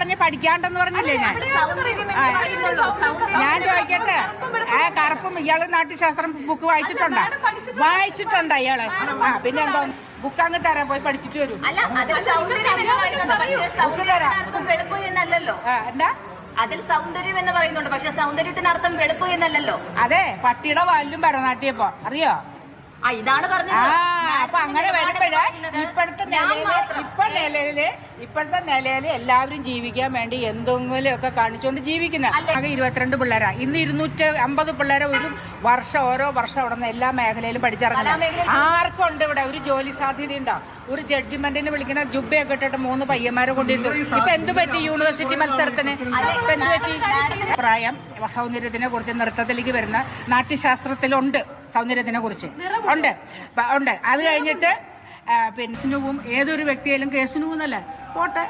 പറഞ്ഞ് പഠിക്കാണ്ടെന്ന് പറഞ്ഞില്ലേ ഞാൻ ചോദിക്കട്ടെ കറുപ്പും ഇയാള് നാട്യശാസ്ത്രം ബുക്ക് വായിച്ചിട്ടുണ്ടോ ഇയാള് പിന്നെ എന്തോ ബുക്ക് അങ്ങ് തരാൻ പോയി പഠിച്ചിട്ട് വരും എന്താ അതിൽ സൗന്ദര്യം എന്ന് പറയുന്നുണ്ട്, പക്ഷെ സൗന്ദര്യത്തിന് അർത്ഥം വെളുപ്പ് എന്നല്ലല്ലോ. അതെ, പട്ടിയുടെ വാലിലും ഭരതനാട്യപ്പോ അറിയോ? ഇതാണ് പറഞ്ഞത്. അപ്പൊ അങ്ങനെ വരുമ്പോഴേ ഇപ്പോഴത്തെ നിലയില് എല്ലാവരും ജീവിക്കാൻ വേണ്ടി എന്തെങ്കിലും ഒക്കെ കാണിച്ചുകൊണ്ട് ജീവിക്കുന്ന 22 പിള്ളേരാ. ഇന്ന് 250 പിള്ളേരെ ഒരു വർഷം ഓരോ വർഷം അവിടെ നിന്ന് എല്ലാ മേഖലയിലും പഠിച്ചിറങ്ങുന്നത്. ആർക്കുണ്ട് ഇവിടെ ഒരു ജോലി സാധ്യത ഉണ്ടോ? ഒരു ജഡ്ജ്മെന്റിന് വിളിക്കുന്ന ജുബയൊക്കെ ഇട്ടിട്ട് 3 പയ്യന്മാരെ കൊണ്ടിരുന്നു. ഇപ്പൊ എന്ത് പറ്റി യൂണിവേഴ്സിറ്റി മത്സരത്തിന്? ഇപ്പൊ എന്ത് പറ്റി? പ്രായം സൗന്ദര്യത്തിനെ കുറിച്ച് നൃത്തത്തിലേക്ക് വരുന്ന നാട്യശാസ്ത്രത്തിലുണ്ട് സൗന്ദര്യത്തിനെ കുറിച്ച് ഉണ്ട്. അത് കഴിഞ്ഞിട്ട് പിന്നെ കേസിനുവും ഏതൊരു വ്യക്തിയായാലും കേസിനുവെന്നല്ലേ പോട്ടെ.